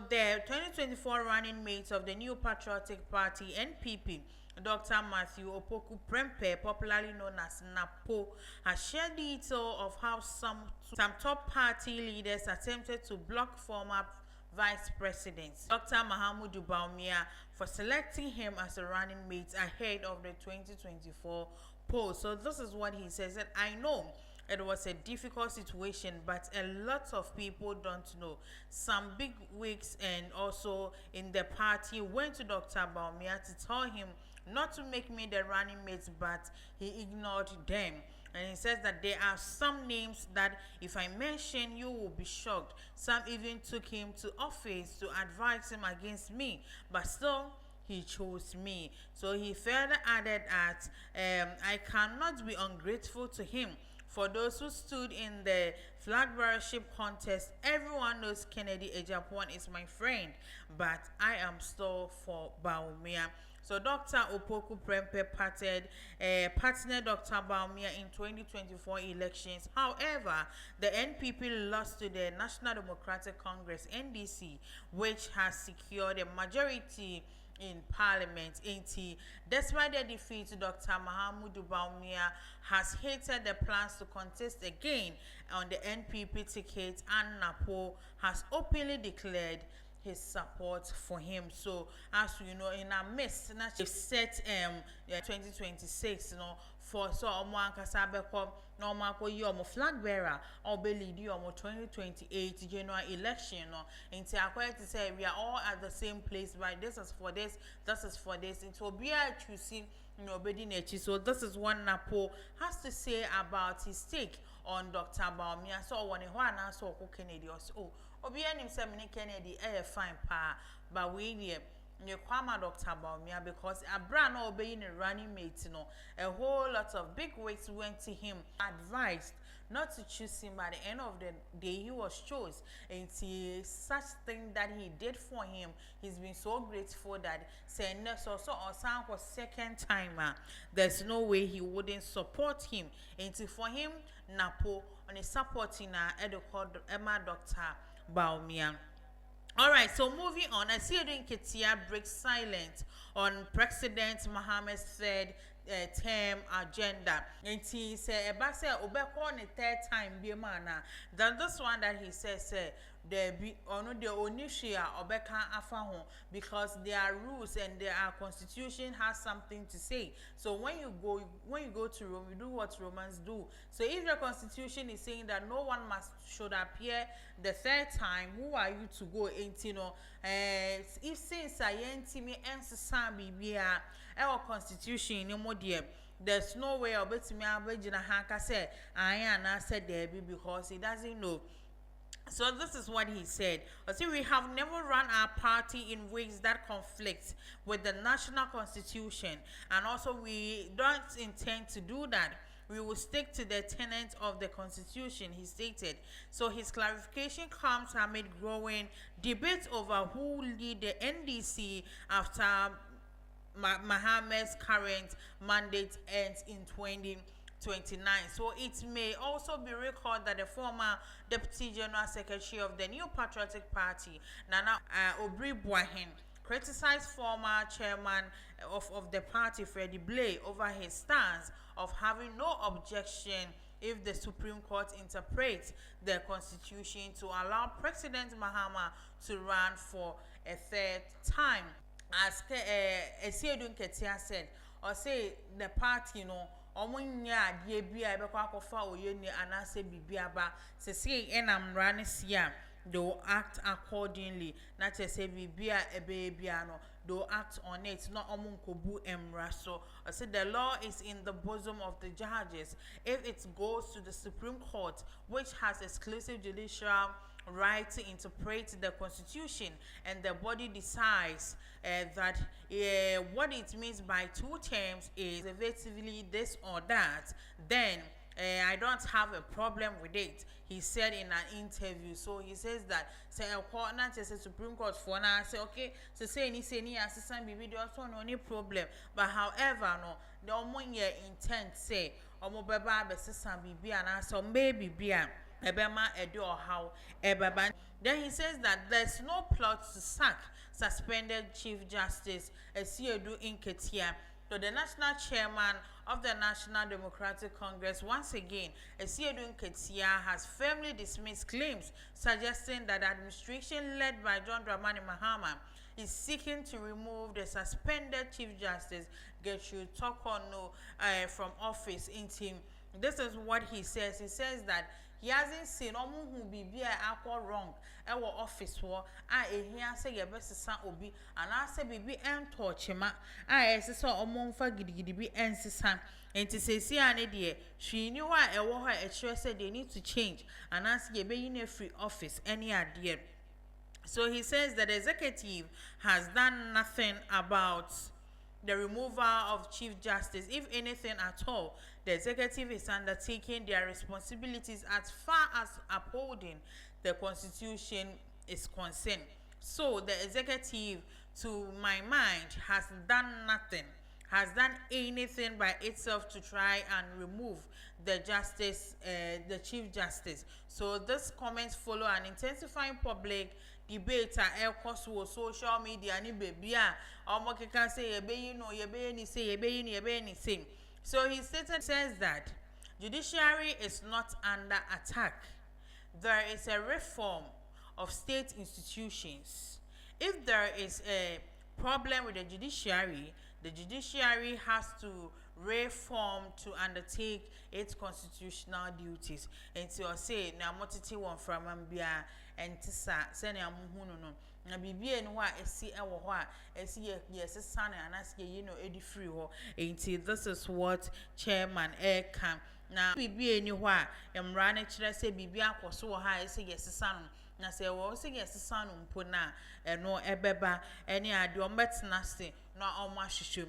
the 2024 running mate of the New Patriotic Party (NPP), Dr. Matthew Opoku Prempeh, popularly known as NAPO, has shared detail of how some top party leaders attempted to block former Vice President Dr. Mahamudu Bawumia for selecting him as a running mate ahead of the 2024 poll. So this is what he says, that I know it was a difficult situation, but a lot of people don't know. Some big wigs and also in the party went to Dr. Bawumia to tell him not to make me the running mate, but he ignored them. And he says that there are some names that if I mention, you will be shocked. Some even took him to office to advise him against me, but still he chose me. So he further added that I cannot be ungrateful to him. For those who stood in the flag bearership contest, everyone knows Kennedy Ejapon is my friend, but I am still for Bawumia. So Dr. Opoku Prempeh partnered Dr. Bawumia in 2024 elections. However, the NPP lost to the National Democratic Congress (NDC), which has secured a majority in Parliament. Despite the defeat, Dr. Mahamudu Bawumia has hated the plans to contest again on the NPP ticket, and NAPO has openly declared his support for him. So as you know, in our midst, they've set 2026, for so omo beko na omo yi omo flag bearer or be lead omo 2028 general election. Into akwai to say we are all at the same place, right? This is for this is for this. Into be choosing so this is what NAPO has to say about his take on Dr. Bawumia. So when he wana so Kennedy also obi anim say me Kennedy fine pa, but we you kwama Dr. Bawumia because abra na obey in running mate a whole lot of big wigs went to him, advised not to choose him. By the end of the day, he was chose, and such thing that he did for him, he's been so grateful that saying so on was second timer, there's no way he wouldn't support him. And for him, NAPO on a supporting Emma Dr. Bawumia. Alright, so moving on, Asiedu Nketiah breaks silence on President Mohammed's third term agenda. And he said, Ebase Obeko on the third time, be mana. Then this one that he says, there be no the onishia Obeka Afaho, because there are rules and their constitution has something to say. So when you go to Rome, you do what Romans do. So if your constitution is saying that no one should appear the third time, who are you to go into if since I me our constitution no more dear, there's no way of betting me abegina hanka say I said there because he doesn't know. So this is what he said. See, we have never run our party in ways that conflict with the national constitution, and also we don't intend to do that. We will stick to the tenets of the constitution, he stated. So his clarification comes amid growing debate over who lead the NDC after Mohammed's current mandate ends in 2029. So it may also be recalled that the former Deputy General Secretary of the New Patriotic Party, Nana Obri Buahin, criticized former chairman of the party, Freddie Blay, over his stance of having no objection if the Supreme Court interprets the constitution to allow President Mahama to run for a third time. As Asiedu Nketiah said, or say the party, omunya die bia ebekwa akofa oyeni anase bibiaba se say enam ranisia, they will act accordingly. Not to say bibia ebebiano, they will act on it, not omunkobu emra. So I said the law is in the bosom of the judges. If it goes to the Supreme Court, which has exclusive judicial right to interpret the constitution, and the body decides that what it means by 2 terms is effectively this or that, then I don't have a problem with it, he said in an interview. So he says that say a court not just a Supreme Court for now say okay, so say any assistant bibi also no any problem, but however no the omo intent say omo beba be sisan bibi and so maybe bia Ebema Edo or how Ebaba. Then he says that there's no plot to sack suspended Chief Justice Asiedu Nketiah. So the national chairman of the National Democratic Congress, once again, Asiedu Nketiah has firmly dismissed claims suggesting that the administration led by John Dramani Mahama is seeking to remove the suspended Chief Justice Gertrude Torkornoo from office in team. This is what he says. He says that he hasn't seen omo who be aqua wrong ewo office wo ehia say yebesesa obi anase bibi entochema esesa omo mfa gidigidi bi ensesa enti sesi ane de hwini ho ewo ho ekire say they need to change anase yebeyi na free office any ade. So he says that the executive has done nothing about the removal of Chief Justice. If anything at all, the executive is undertaking their responsibilities as far as upholding the Constitution is concerned. So the executive, to my mind, has done nothing, has done anything by itself to try and remove the Chief Justice. So this comments follow an intensifying public debate across social media ni baby omo keka say yebe ni say. So he says that judiciary is not under attack. There is a reform of state institutions. If there is a problem with the judiciary has to reform to undertake its constitutional duties. And so say na motiti won from ambia entisa se na muhunu no na bibie no a esi ewo ho a esi yes sane anase edi free ho. Enti this is what chairman can na bibie ni ho a emra na kire se bibie akoso ho ha esi yes sane na se wo se yes sane mpo na eno ebeba eni ade o metna se na omo ahwehwem.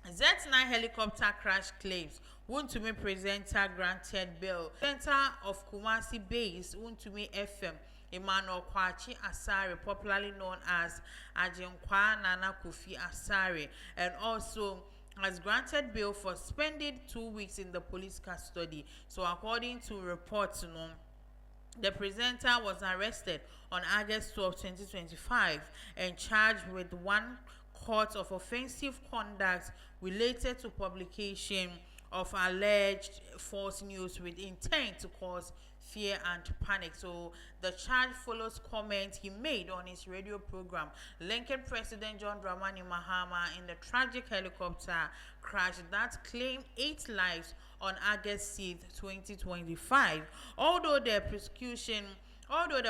Z9 helicopter crash claims. Wontumi presenter granted bail. Center of Kumasi base Wontumi FM. Emmanuel Kwachi Asare, popularly known as Ajinkwa Nana Kofi Asare, and also has granted bail for spending 2 weeks in the police custody. So according to reports, the presenter was arrested on August 12, 2025 and charged with one count of offensive conduct related to publication of alleged false news with intent to cause fear and panic. So the charge follows comments he made on his radio program linking President John Dramani Mahama in the tragic helicopter crash that claimed 8 lives on August 6, 2025. Although the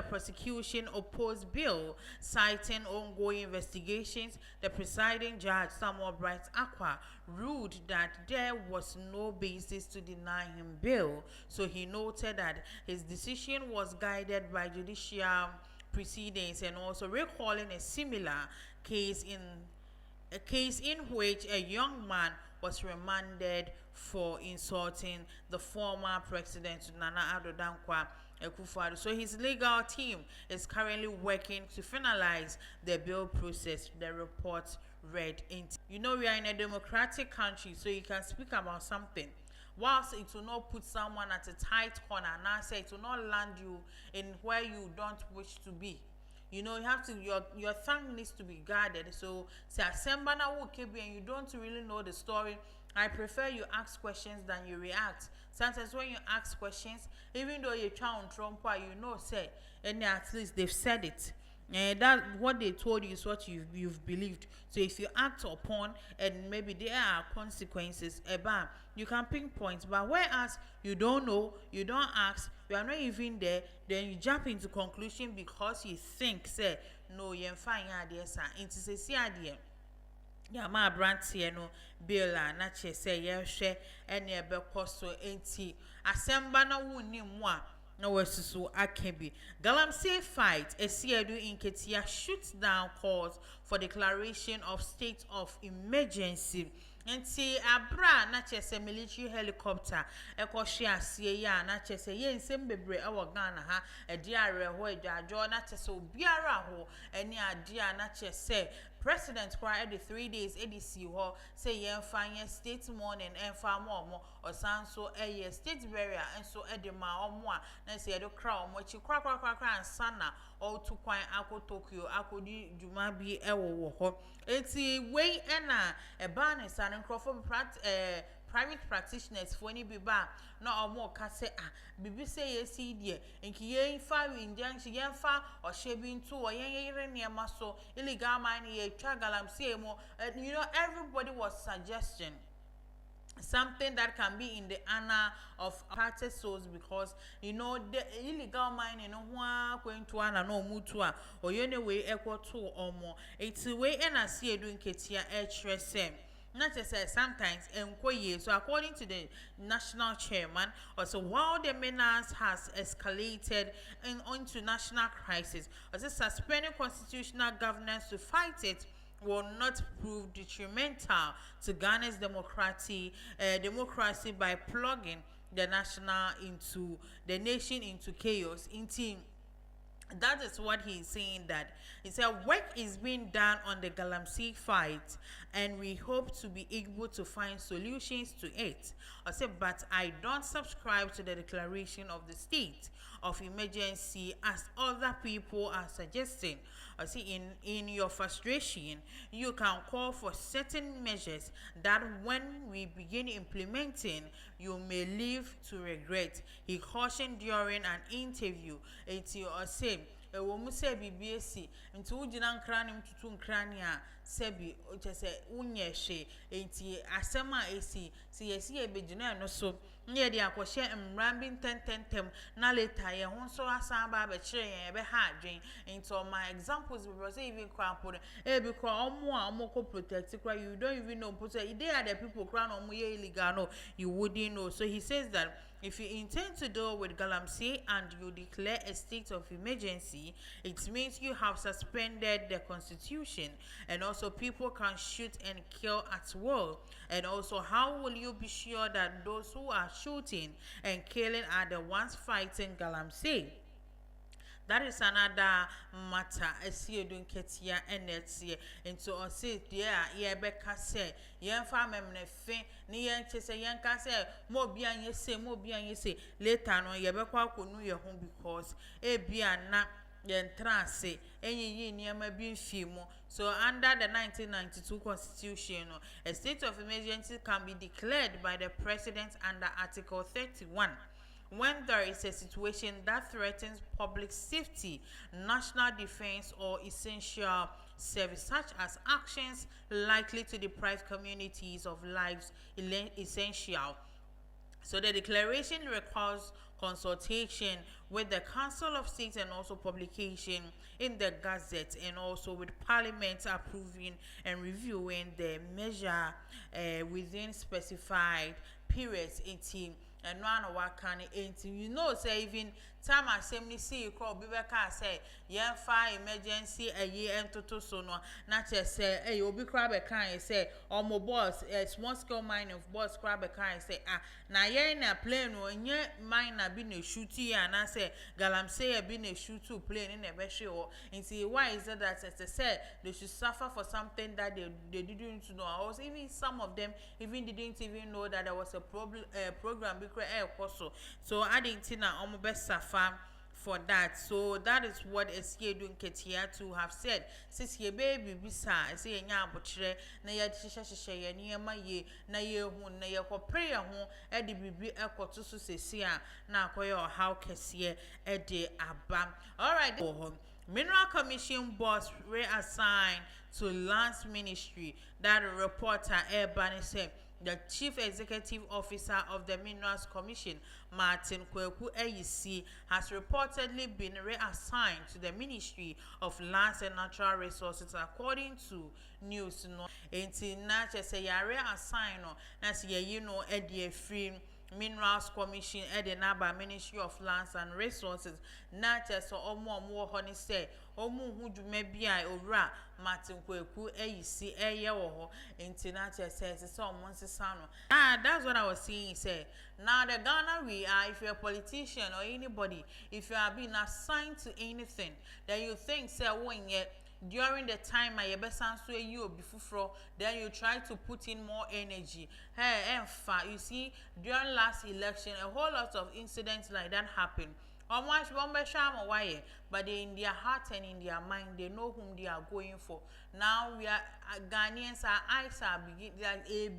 prosecution opposed bail, citing ongoing investigations, the presiding judge, Samuel Bright Aqua, ruled that there was no basis to deny him bail. So he noted that his decision was guided by judicial proceedings and also recalling a similar case in which a young man was remanded for insulting the former president Nana Addo Dankwa Akufo-Addo. So his legal team is currently working to finalize the bail process. The report read into. We are in a democratic country, so you can speak about something. Whilst it will not put someone at a tight corner, and I say it will not land you in where you don't wish to be. You have to your tongue needs to be guarded. So say asembana wo kebi and you don't really know the story. I prefer you ask questions than you react. Sometimes when you ask questions, even though you try on Trump, say, and at least they've said it. And that what they told you is what you've believed. So if you act upon and maybe there are consequences, you can pinpoint. But whereas you don't know, you don't ask, you are not even there, then you jump into conclusion because you think, say, no, you're fine idea, sir. It's a see idea. My brand here no bill na che say ye any ebe cost so enti asemba na woni mu a na wasusu akebi galamsey fight Asiedu Nketiah shoots down calls for declaration of state of emergency. Nti abra na chese military helicopter ekohwe asie ya na chese ye nsem bebre e Ghana ha edi areho adwajo na chese obiara ho eni ade a na chese president kwa every 3 days edisi ho say yen fanye state mourning enfa mo osanso eye state burial enso edema omo a na say edo kra omo chi kra ansana o to kwan akọ Tokyo akodi dwuma bi ewo ho eti wei ena eba ne san nkrofo private practitioners for any biba na omo ka say bibi say yesi die enki yen fa injunction yen fa o shebi ntu o yen yere niema so illegal mining ye twa galamsey mo you know everybody was suggesting something that can be in the honor of party souls because you know the illegal mining no ho going to ana no mutu a oyene we ekwo to omo eti we na Asiedu Nketiah say not to say sometimes so according to the national chairman also while the menace has escalated into national crisis also suspending constitutional governance to fight it will not prove detrimental to Ghana's democracy by plugging the nation into chaos. That is what he's saying, that he said work is being done on the Galamsey fight and we hope to be able to find solutions to it. I said, but I don't subscribe to the declaration of the state of emergency as other people are suggesting. I see in your frustration, you can call for certain measures that when we begin implementing, you may live to regret. He cautioned during an interview. Say ewomu se BBC nti wugina nkrani mtutu nkrani a sebi ochese unye hwe enti asema esi si yesi ebegina no so nye de akohye mrambi ntententem na later ye ho so asan ba be kire yen be ha adwen enti my examples we say even kwampo because omo ko protect kra you don't even know but they are the people crown omo ye illegal no you wouldn't know. So he says that if you intend to deal with Galamsey and you declare a state of emergency, it means you have suspended the constitution and also people can shoot and kill at will. And also, how will you be sure that those who are shooting and killing are the ones fighting Galamsey? That is another matter. Asiedu Nketiah energy into or say yeah beka say yen fa memne fe ni yen chese yen ka say mo bia yen say later no ye bekwa akonu ye ho because e bia na yen trance enyi niema bi mfimo. So under the 1992 constitution, a state of emergency can be declared by the president under Article 31 when there is a situation that threatens public safety, national defense, or essential service, such as actions likely to deprive communities of lives essential. So the declaration requires consultation with the Council of State and also publication in the Gazette, and also with Parliament approving and reviewing the measure within specified periods. 18 and one wakani 18 you know say even time assembly see you call bibeka say yen fa emergency a year entoto so no na che say eh obi kra be kan say omo boss small scale mining of boss kra be kan say na yen na plane no nye mine na bi na shoot ya na say Galamsey bi na shoot to plane in e be hwe o nti why is it that they said they should suffer for something that they didn't know, or even some of them even didn't even know that there was a program. So adding tina best suffer for that. So that is what Asiedu Nketiah to have said. Since ye baby bisa say nya abotre na ye hihye ye niema ye na ye hu na ye ko prayer ho e de bibi ekoto so sesi a na akoye o how kese e de aba. All right. Mineral Commission boss reassigned to Lands Ministry. That reporter Ebani said the Chief Executive Officer of the Minerals Commission, Martin Kweku Eyisi, has reportedly been reassigned to the Ministry of Lands and Natural Resources, according to news. No, until na say ya reassign no, na say you know free Minerals Commission the NABA Ministry of Lands and Resources na just omo ho ni say omo hu dwuma bia owura Martin Kweku eyisi eye wo ho enti na just say omo nsesa no. That's what I was saying. Say now the Ghana we are, if you're a politician or anybody, if you are being assigned to anything, then you think say when yet during the time my so you before, then you try to put in more energy. Hey, and you see, during last election, a whole lot of incidents like that happened. But they in their heart and in their mind, they know whom they are going for. Now we are Ghanaians, our eyes are beginning like a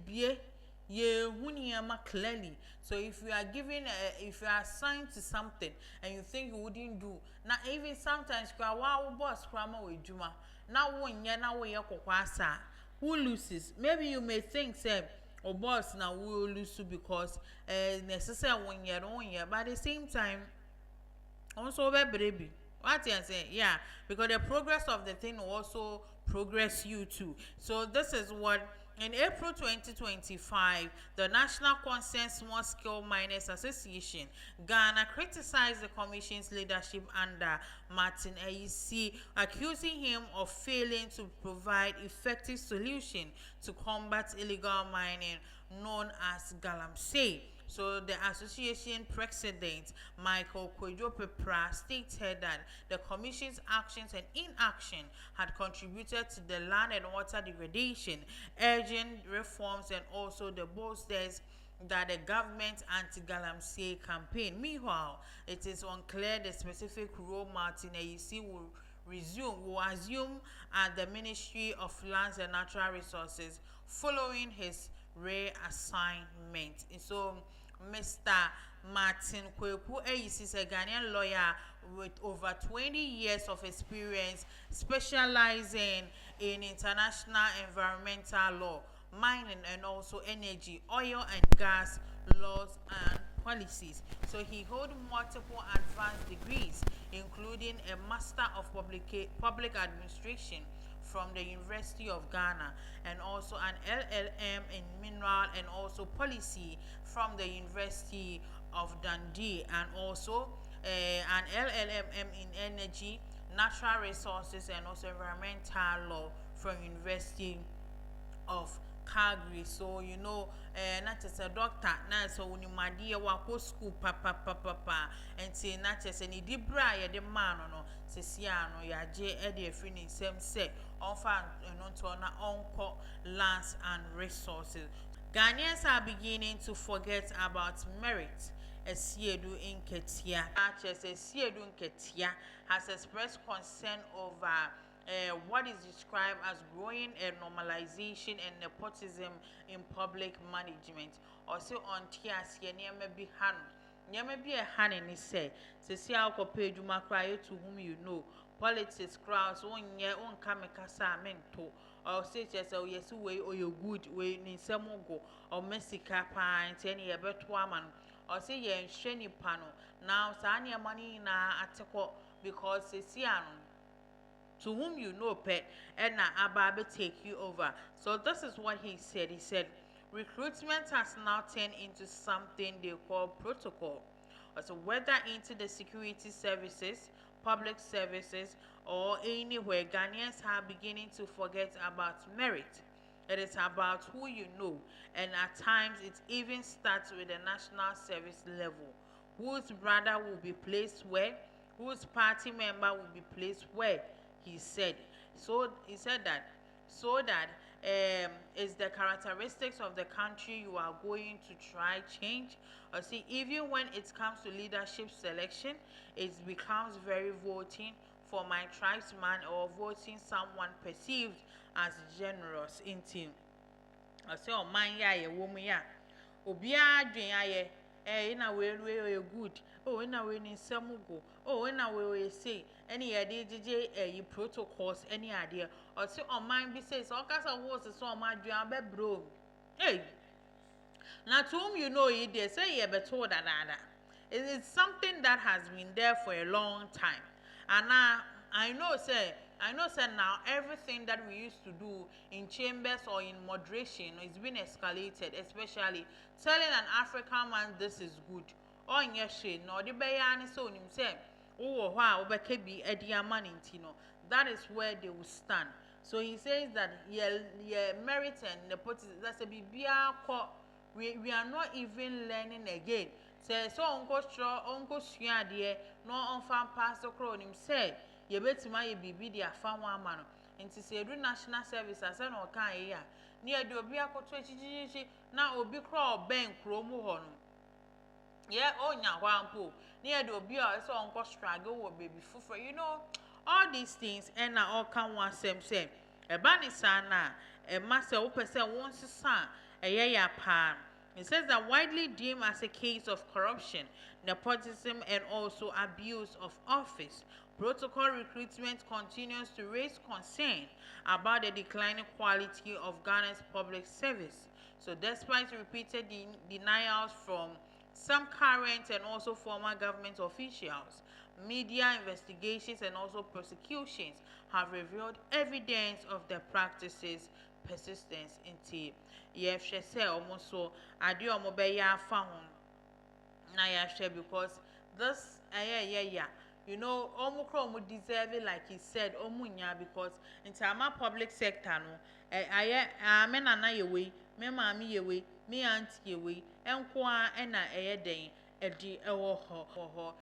clearly. So if you are given if you are assigned to something and you think you wouldn't do, now even sometimes boss juma now who loses? Maybe you may think say or boss now will lose because necessary when you're on year, but at the same time also baby. What you say? Yeah, because the progress of the thing will also progress you too. So this is what in April 2025, the National Concerned Small Scale Miners Association, Ghana, criticized the Commission's leadership under Martin Ayisi, accusing him of failing to provide effective solution to combat illegal mining known as galamsey. So the association president Michael Kwejo-Pepra stated that the commission's actions and inaction had contributed to the land and water degradation, urging reforms and also the boasters that the government anti-galamsey campaign. Meanwhile, it is unclear the specific role Martin Ayisi will assume at the Ministry of Lands and Natural Resources following his reassignment. So Mr. Martin Kweku is a Ghanaian lawyer with over 20 years of experience specializing in international environmental law, mining and also energy, oil and gas laws and policies. So he holds multiple advanced degrees, including a Master of Public Administration from the University of Ghana and also an LLM in Mineral and also Policy from the University of Dundee and also an LLM in Energy, Natural Resources and also Environmental Law from University of Calgary. So you know, not just a doctor, not so when you my dear wako school papa and say not just any debra ya the man no sesiano ya je ede free same say on fan on uncle lands and resources. Ghanaians are beginning to forget about merit. Asiedu Nketiah, Asiedu Nketiah has expressed concern over what is described as growing normalization and nepotism in public management. Also on TS, maybe a hand in his say, see how compared to to whom you know, politics crowds 1 year on Kamikasa mento, or say yes, oh yes, way or your good way in some go, or Messica pines, any a better woman, or say ye and shiny panel. Now, Sanya money in a article because Sesiano. To whom you know, pet, and now Ababe take you over. So this is what he said. He said, recruitment has now turned into something they call protocol. So whether into the security services, public services, or anywhere, Ghanaians are beginning to forget about merit. It is about who you know, and at times it even starts with the national service level. Whose brother will be placed where, whose party member will be placed where. He said that is the characteristics of the country you are going to try change. Or see, even when it comes to leadership selection, it becomes very voting for my tribesman or voting someone perceived as generous in team. I say oh man ya woman ya obia adwen aye in a way good. Oh, in a way in some go. Oh, in a way say any idea you protocols, any idea. Or say on mine be says all kinds of words so my dream bro. Hey, now to whom you know it they say you better told another. It is something that has been there for a long time. And now I know say I know sir now everything that we used to do in chambers or in moderation is being escalated, especially telling an African man this is good. Or in your shade, no the bayani so him say, oh wow, obekebi ediaman intino. That is where they will stand. So he says that yeah merit and nepotism that's a bibia we are not even learning again. Say so uncle sua de no on fan pastor crow him said ye betima ye bibi de afa ho ama no nti se edu national service ase na okan ye a ne de obi akoto echichichi na obi crow ben kro mu ho no ye onya ho ampo ne de obi a so uncle struggle wo baby fufu all these things and na all can one same say eba ni sana e ma se wo pese won sesa eye ya pa. It says that widely deemed as a case of corruption, nepotism, and also abuse of office. Protocol recruitment continues to raise concern about the declining quality of Ghana's public service. So, despite repeated denials from some current and also former government officials, media investigations and also prosecutions have revealed evidence of the practices persistence into yɛhwɛ sɛ ɔmo so adeɛ ɔmo bɛyɛ afa ho na yɛhwɛ because this ɛyɛ ɔmo kora ɔmo deserve it like he said ɔmo nya because nti ama public sector no ayɛ me nana yɛ wei me maame yɛ wei me auntie yɛ wei ɛnko a ɛna ɛyɛ den ɛde ɛwɔ hɔ